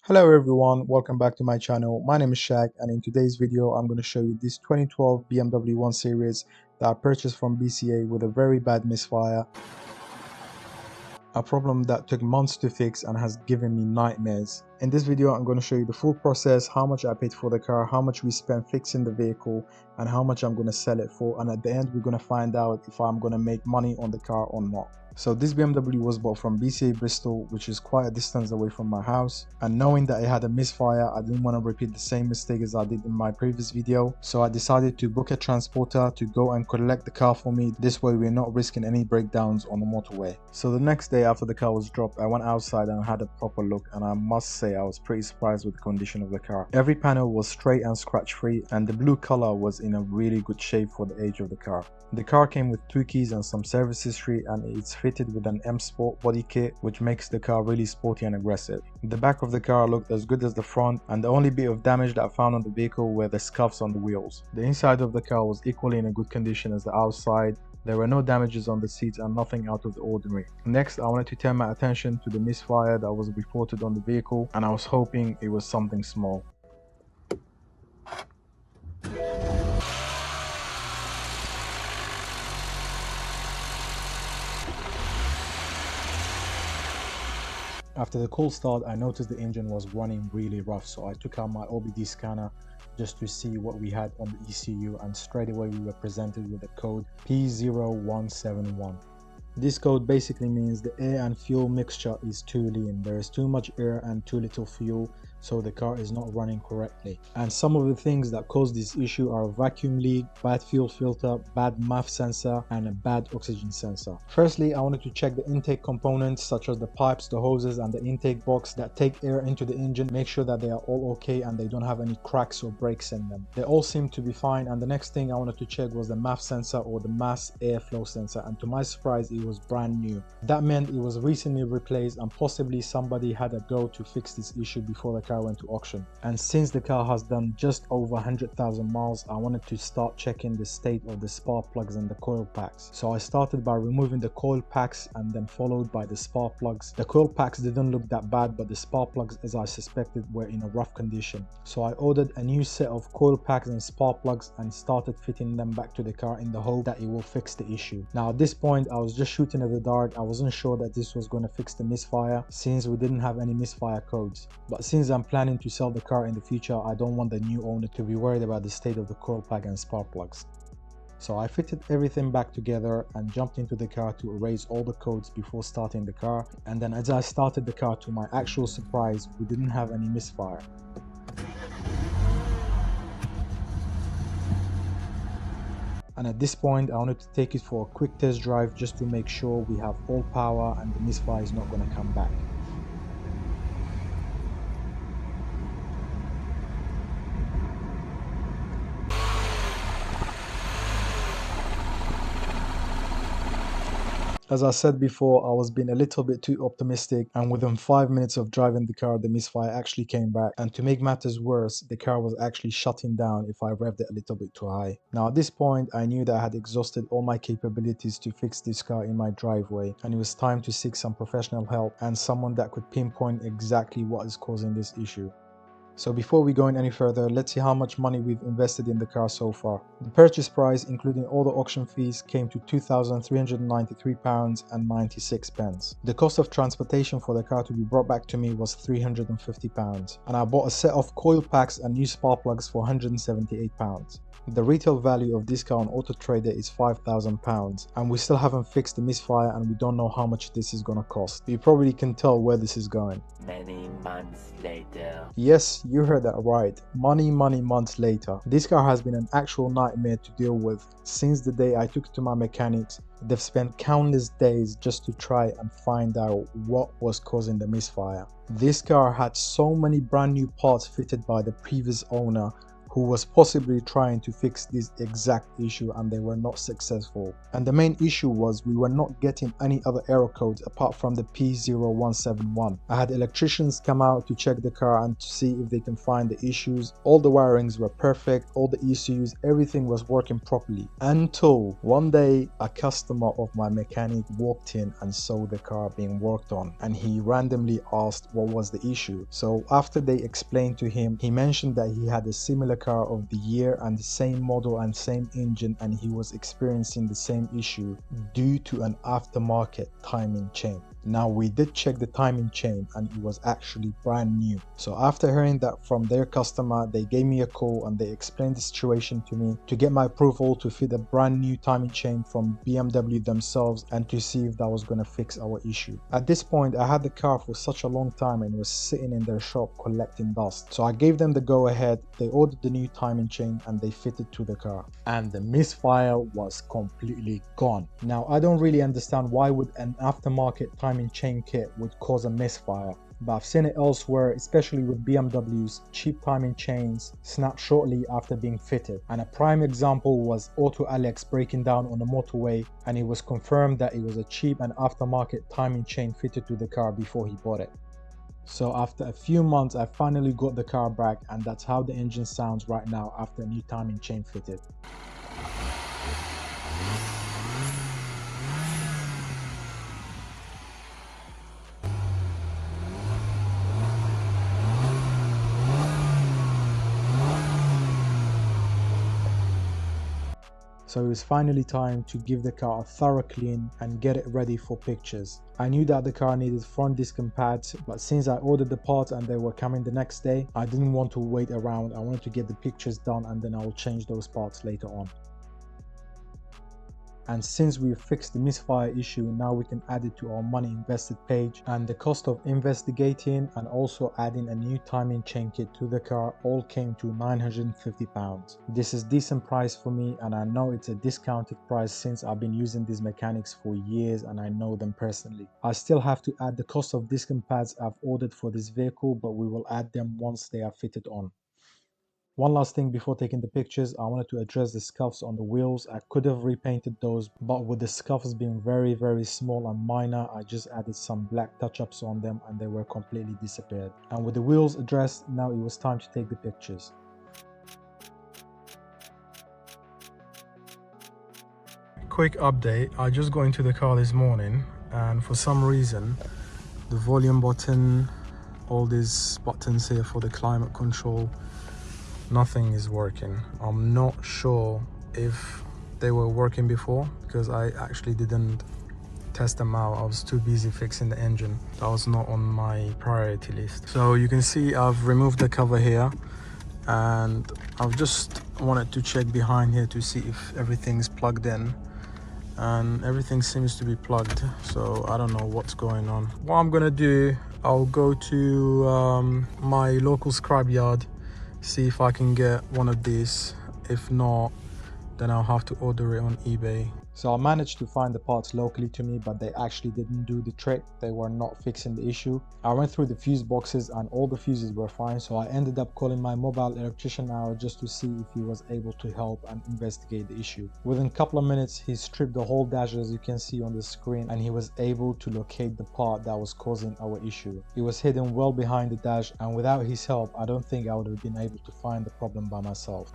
Hello everyone, welcome back to my channel. My name is Shaq, and in today's video I'm going to show you this 2012 BMW 1 Series that I purchased from BCA with a very bad misfire. A problem that took months to fix and has given me nightmares. In this video I'm going to show you the full process, how much I paid for the car, how much we spent fixing the vehicle, and how much I'm going to sell it for, and at the end we're going to find out if I'm going to make money on the car or not. So this BMW was bought from BCA Bristol, which is quite a distance away from my house, and knowing that it had a misfire, I didn't want to repeat the same mistake as I did in my previous video, so I decided to book a transporter to go and collect the car for me. This way we're not risking any breakdowns on the motorway. So the next day after the car was dropped, I went outside and had a proper look, and I must say I was pretty surprised with the condition of the car. Every panel was straight and scratch free, and the blue color was in a really good shape for the age of the car. The car came with 2 keys and some service history, and it's fitted with an M Sport body kit, which makes the car really sporty and aggressive. The back of the car looked as good as the front, and the only bit of damage that I found on the vehicle were the scuffs on the wheels. The inside of the car was equally in a good condition as the outside. There were no damages on the seats and nothing out of the ordinary. Next, I wanted to turn my attention to the misfire that was reported on the vehicle, and I was hoping it was something small. After the cold start, I noticed the engine was running really rough, so I took out my OBD scanner just to see what we had on the ECU, and straight away we were presented with the code P0171. This code basically means the air and fuel mixture is too lean. There is too much air and too little fuel, so the car is not running correctly. And some of the things that cause this issue are a vacuum leak, bad fuel filter, bad MAF sensor, and a bad oxygen sensor. Firstly, I wanted to check the intake components such as the pipes, the hoses, and the intake box that take air into the engine. Make sure that they are all okay and they don't have any cracks or breaks in them. They all seem to be fine, and the next thing I wanted to check was the MAF sensor, or the mass airflow sensor, and to my surprise it was brand new. That meant it was recently replaced, and possibly somebody had a go to fix this issue before the car went to auction. And since the car has done just over 100,000 miles, I wanted to start checking the state of the spark plugs and the coil packs. So I started by removing the coil packs and then followed by the spark plugs. The coil packs didn't look that bad, but the spark plugs, as I suspected, were in a rough condition. So I ordered a new set of coil packs and spark plugs and started fitting them back to the car in the hope that it will fix the issue. Now at this point I was just shooting at the dark. I wasn't sure that this was going to fix the misfire since we didn't have any misfire codes, but since I'm planning to sell the car in the future, I don't want the new owner to be worried about the state of the coil pack and spark plugs. So I fitted everything back together and jumped into the car to erase all the codes before starting the car, and then as I started the car, to my actual surprise, we didn't have any misfire. And at this point I wanted to take it for a quick test drive just to make sure we have all power and the misfire is not going to come back. As I said before, I was being a little bit too optimistic, and within 5 minutes of driving the car, the misfire actually came back. And to make matters worse, the car was actually shutting down if I revved it a little bit too high. Now at this point, I knew that I had exhausted all my capabilities to fix this car in my driveway, and it was time to seek some professional help and someone that could pinpoint exactly what is causing this issue. So before we go in any further, let's see how much money we've invested in the car so far. The purchase price, including all the auction fees, came to £2,393.96. The cost of transportation for the car to be brought back to me was £350, and I bought a set of coil packs and new spark plugs for £178. The retail value of this car on Auto Trader is £5,000, and we still haven't fixed the misfire, and we don't know how much this is gonna cost. You probably can tell where this is going. Many months later. Yes, you heard that right. Many months later. This car has been an actual nightmare to deal with since the day I took it to my mechanics. They've spent countless days just to try and find out what was causing the misfire. This car had so many brand new parts fitted by the previous owner, who was possibly trying to fix this exact issue, and they were not successful. And the main issue was we were not getting any other error codes apart from the P0171. I had electricians come out to check the car and to see if they can find the issues. All the wirings were perfect, all the ECUs, everything was working properly, until one day a customer of my mechanic walked in and saw the car being worked on, and he randomly asked what was the issue. So after they explained to him, he mentioned that he had a similar car of the year and the same model and same engine, and he was experiencing the same issue due to an aftermarket timing chain. Now we did check the timing chain and it was actually brand new. So after hearing that from their customer, they gave me a call and they explained the situation to me to get my approval to fit a brand new timing chain from BMW themselves and to see if that was going to fix our issue. At this point, I had the car for such a long time and it was sitting in their shop collecting dust. So I gave them the go ahead. They ordered the new timing chain and they fitted to the car, and the misfire was completely gone. Now I don't really understand why would an aftermarket timing chain kit would cause a misfire, but I've seen it elsewhere, especially with BMWs. Cheap timing chains snap shortly after being fitted, and a prime example was Auto Alex breaking down on the motorway, and it was confirmed that it was a cheap and aftermarket timing chain fitted to the car before he bought it. So after a few months I finally got the car back, and that's how the engine sounds right now after a new timing chain fitted. So it was finally time to give the car a thorough clean and get it ready for pictures. I knew that the car needed front disc and pads, but since I ordered the parts and they were coming the next day, I didn't want to wait around. I wanted to get the pictures done and then I will change those parts later on. And since we've fixed the misfire issue, now we can add it to our money invested page, and the cost of investigating and also adding a new timing chain kit to the car all came to £950. This is decent price for me, and I know it's a discounted price since I've been using these mechanics for years and I know them personally. I still have to add the cost of disc and pads I've ordered for this vehicle, but we will add them once they are fitted on. One last thing before taking the pictures, I wanted to address the scuffs on the wheels. I could have repainted those, but with the scuffs being very small and minor, I just added some black touch-ups on them and they were completely disappeared. And with the wheels addressed, now it was time to take the pictures. Quick update, I just got into the car this morning and for some reason the volume button, all these buttons here for the climate control, nothing is working. I'm not sure if they were working before because I actually didn't test them out. I was too busy fixing the engine. That was not on my priority list. So you can see I've removed the cover here and I've just wanted to check behind here to see if everything's plugged in, and everything seems to be plugged, so I don't know what's going on. What I'm gonna do, I'll go to my local scrapyard, see if I can get one of these. If not, then I'll have to order it on eBay. So I managed to find the parts locally to me, but they actually didn't do the trick. They were not fixing the issue. I went through the fuse boxes and all the fuses were fine, so I ended up calling my mobile electrician out just to see if he was able to help and investigate the issue. Within a couple of minutes, he stripped the whole dash as you can see on the screen, and he was able to locate the part that was causing our issue. It was hidden well behind the dash, and without his help, I don't think I would have been able to find the problem by myself.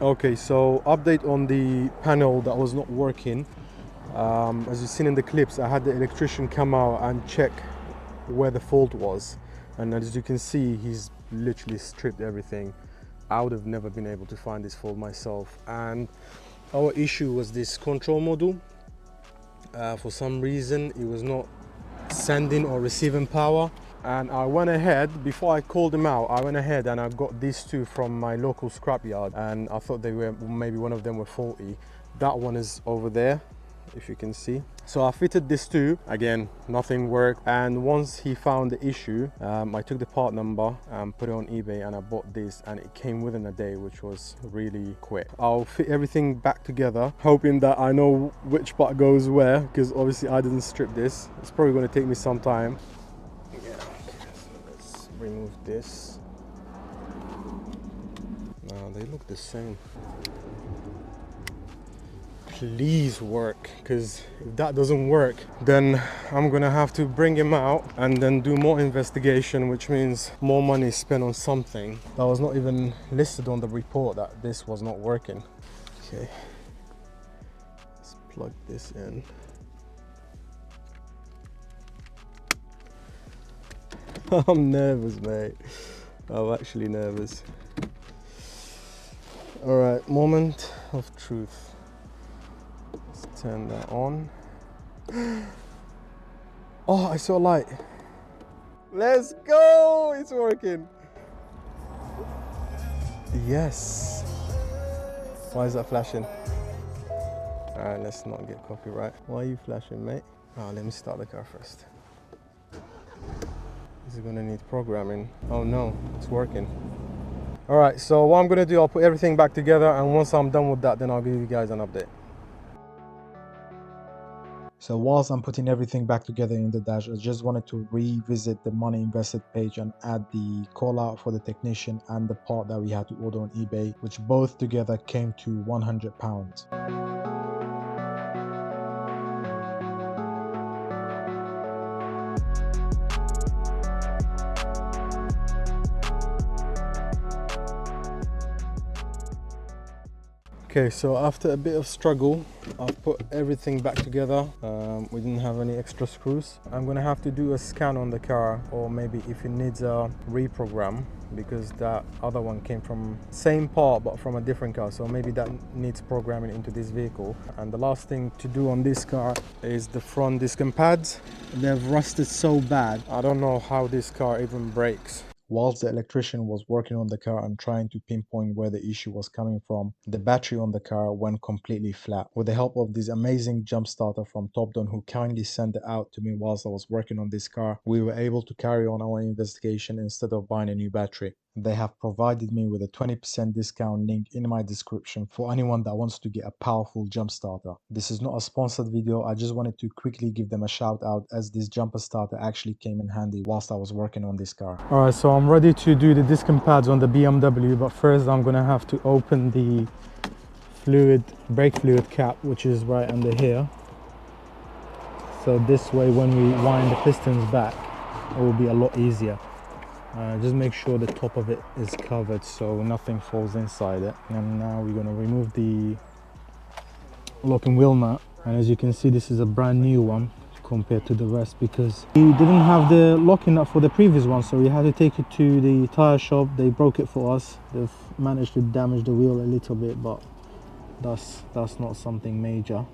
Okay, so update on the panel that was not working. As you've seen in the clips, I had the electrician come out and check where the fault was, and as you can see, he's literally stripped everything. I would have never been able to find this fault myself, and our issue was this control module. For some reason it was not sending or receiving power, and I went ahead, before I called him out, I went ahead and I got these two from my local scrapyard, and I thought they were, maybe one of them were faulty. That one is over there, if you can see. So I fitted this two, again nothing worked, and once he found the issue, I took the part number and put it on eBay, and I bought this, and it came within a day, which was really quick. I'll fit everything back together, hoping that I know which part goes where, because obviously I didn't strip this. It's probably going to take me some time. Yeah, okay, so let's remove this. Now Oh, they look the same. Please work, because if that doesn't work, then I'm gonna have to bring him out and then do more investigation, which means more money spent on something that was not even listed on the report that this was not working. Okay, let's plug this in. I'm nervous, mate. I'm actually nervous. All right, moment of truth. Let's turn that on. Oh, I saw a light. Let's go! It's working. Yes. Why is that flashing? All right, let's not get copyright. Why are you flashing, mate? Oh, let me start the car first. This is gonna need programming. Oh no, it's working. All right, so what I'm gonna do, I'll put everything back together, and once I'm done with that, then I'll give you guys an update. So whilst I'm putting everything back together in the dash, I just wanted to revisit the money invested page and add the call out for the technician and the part that we had to order on eBay, which both together came to £100. Okay, so after a bit of struggle, I've put everything back together. We didn't have any extra screws. I'm gonna have to do a scan on the car, or maybe if it needs a reprogram, because that other one came from same part but from a different car, so maybe that needs programming into this vehicle. And the last thing to do on this car is the front disc and pads. They've rusted so bad, I don't know how this car even brakes. Whilst the electrician was working on the car and trying to pinpoint where the issue was coming from, the battery on the car went completely flat. With the help of this amazing jump starter from Topdon, who kindly sent it out to me whilst I was working on this car, we were able to carry on our investigation instead of buying a new battery. They have provided me with a 20% discount link in my description for anyone that wants to get a powerful jump starter. This is not a sponsored video, I just wanted to quickly give them a shout out, as this jumper starter actually came in handy whilst I was working on this car. Alright, so I'm ready to do the disc and pads on the BMW, but first I'm gonna have to open the brake fluid cap, which is right under here. So this way, when we wind the pistons back, it will be a lot easier. Just make sure the top of it is covered so nothing falls inside it. And now we're going to remove the lock and wheel nut, and as you can see, this is a brand new one compared to the rest, because we didn't have the locking nut for the previous one, so we had to take it to the tire shop. They broke it for us. They've managed to damage the wheel a little bit, but that's not something major.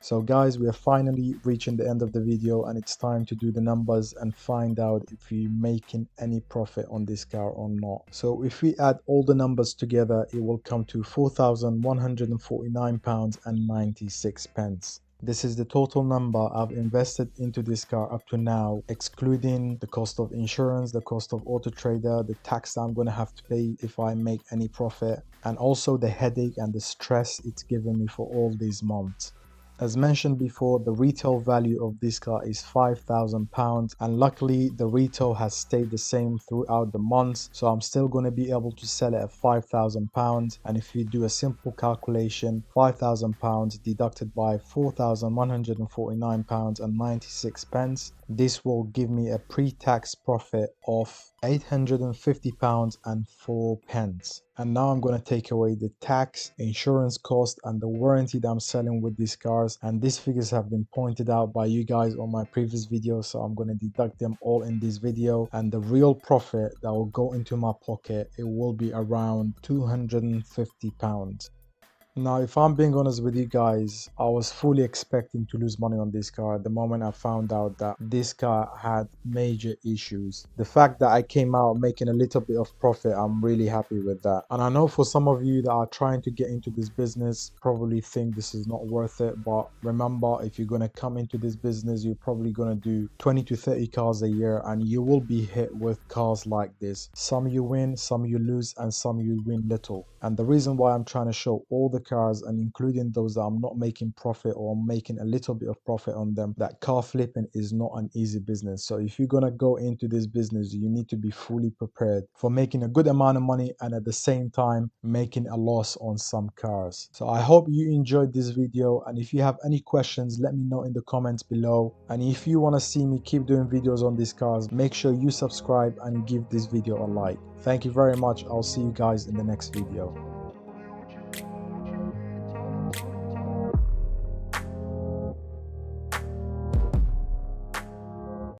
So guys, we are finally reaching the end of the video, and it's time to do the numbers and find out if we're making any profit on this car or not. So if we add all the numbers together, it will come to £4,149.96. This is the total number I've invested into this car up to now, excluding the cost of insurance, the cost of auto trader, the tax I'm going to have to pay if I make any profit, and also the headache and the stress it's given me for all these months. As mentioned before, the retail value of this car is £5,000, and luckily the retail has stayed the same throughout the months, so I'm still going to be able to sell it at £5,000. And if you do a simple calculation, £5,000 deducted by £4,149.96, this will give me a pre-tax profit of £850.04. And now I'm going to take away the tax, insurance cost, and the warranty that I'm selling with these cars, and these figures have been pointed out by you guys on my previous video, so I'm going to deduct them all in this video, and the real profit that will go into my pocket, it will be around £250. Now, if I'm being honest with you guys, I was fully expecting to lose money on this car the moment I found out that this car had major issues. The fact that I came out making a little bit of profit, I'm really happy with that. And I know for some of you that are trying to get into this business probably think this is not worth it, but remember, if you're going to come into this business, you're probably going to do 20 to 30 cars a year, and you will be hit with cars like this. Some you win, some you lose, and some you win little. And the reason why I'm trying to show all the cars, and including those that I'm not making profit or making a little bit of profit on them, that car flipping is not an easy business. So if you're gonna go into this business, you need to be fully prepared for making a good amount of money and at the same time making a loss on some cars. So I hope you enjoyed this video, and if you have any questions, let me know in the comments below. And if you want to see me keep doing videos on these cars, make sure you subscribe and give this video a like. Thank you very much. I'll see you guys in the next video.